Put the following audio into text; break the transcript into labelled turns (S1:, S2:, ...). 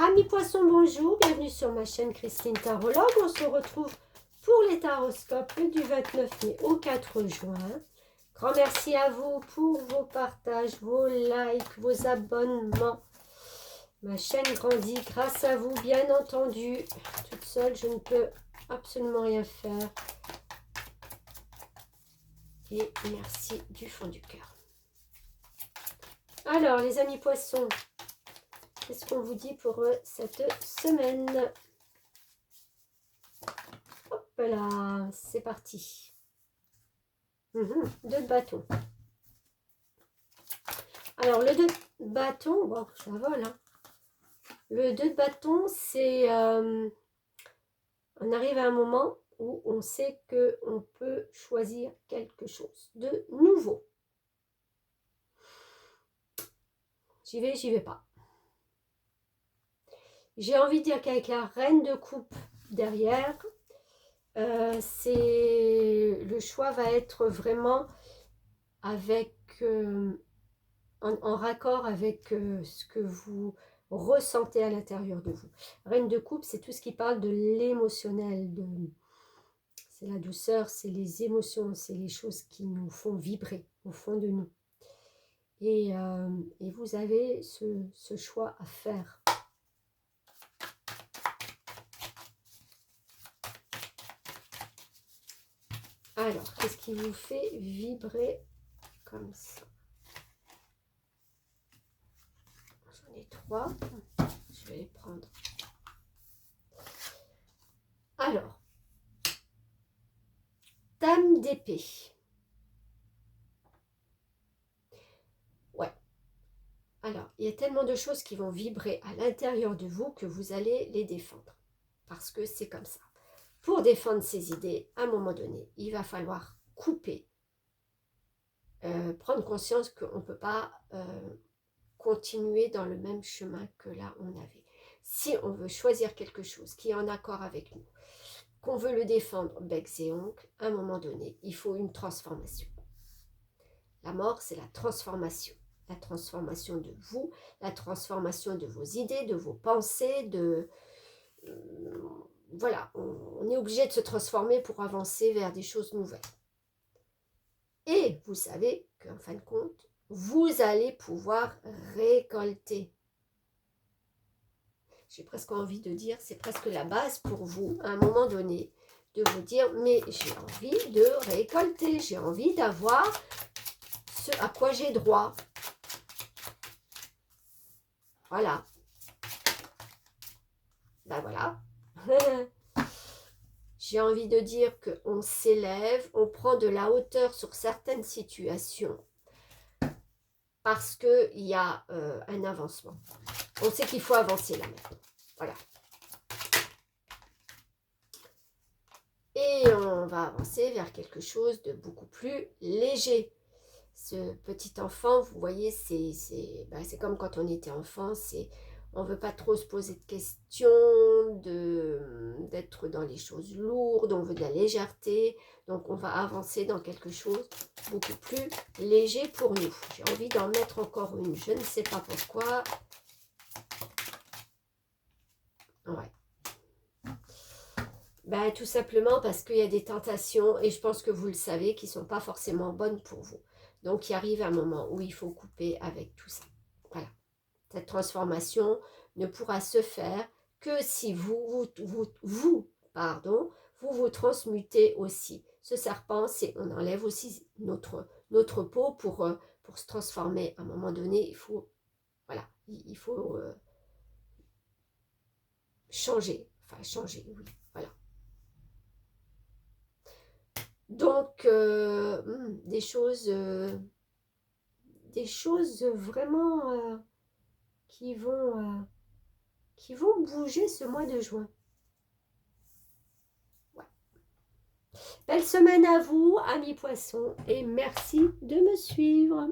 S1: Amis poissons, bonjour, bienvenue sur ma chaîne Christine Tarologue. On se retrouve pour les taroscopes du 29 mai au 4 juin. Grand merci à vous pour vos partages, vos likes, vos abonnements. Ma chaîne grandit grâce à vous, bien entendu. Toute seule, je ne peux absolument rien faire. Et merci du fond du cœur. Alors, les amis poissons, qu'est-ce qu'on vous dit pour cette semaine? Hop là, c'est parti. 2 de bâton. Alors, le 2 de bâton, bon, ça vole. Hein. Le 2 de bâton, c'est... on arrive à un moment où on sait qu'on peut choisir quelque chose de nouveau. J'y vais pas. J'ai envie de dire qu'avec la reine de coupe derrière, le choix va être vraiment avec en raccord avec ce que vous ressentez à l'intérieur de vous. Reine de coupe, c'est tout ce qui parle de l'émotionnel, c'est la douceur, c'est les émotions, c'est les choses qui nous font vibrer au fond de nous. Et vous avez ce choix à faire. Alors, qu'est-ce qui vous fait vibrer comme ça? J'en ai 3. Je vais les prendre. Alors, dame d'épée. Ouais. Alors, il y a tellement de choses qui vont vibrer à l'intérieur de vous que vous allez les défendre. Parce que c'est comme ça. Pour défendre ces idées, à un moment donné, il va falloir couper. Prendre conscience qu'on ne peut pas continuer dans le même chemin que là on avait. Si on veut choisir quelque chose qui est en accord avec nous, qu'on veut le défendre becs et ongles, à un moment donné, il faut une transformation. La mort, c'est la transformation. La transformation de vous, la transformation de vos idées, de vos pensées, voilà, on est obligé de se transformer pour avancer vers des choses nouvelles. Et vous savez qu'en fin de compte, vous allez pouvoir récolter. J'ai presque envie de dire, c'est presque la base pour vous, à un moment donné, de vous dire, mais j'ai envie de récolter, j'ai envie d'avoir ce à quoi j'ai droit. Voilà. Ben voilà. J'ai envie de dire qu'on s'élève, on prend de la hauteur sur certaines situations parce qu'il y a un avancement. On sait qu'il faut avancer là maintenant. Voilà. Et on va avancer vers quelque chose de beaucoup plus léger. Ce petit enfant, vous voyez, c'est comme quand on était enfant, on ne veut pas trop se poser de questions, d'être dans les choses lourdes, on veut de la légèreté, donc on va avancer dans quelque chose beaucoup plus léger pour nous. J'ai envie d'en mettre encore une, je ne sais pas pourquoi. Ouais. Ben, tout simplement parce qu'il y a des tentations, et je pense que vous le savez, qui ne sont pas forcément bonnes pour vous. Donc, il arrive un moment où il faut couper avec tout ça. Voilà. Cette transformation ne pourra se faire que si vous transmutez aussi. Ce serpent, on enlève aussi notre peau pour se transformer. À un moment donné, il faut, voilà, il faut changer. Enfin, changer, oui, voilà. Donc, des choses vraiment qui vont bouger ce mois de juin. Ouais. Belle semaine à vous, amis poissons, et merci de me suivre.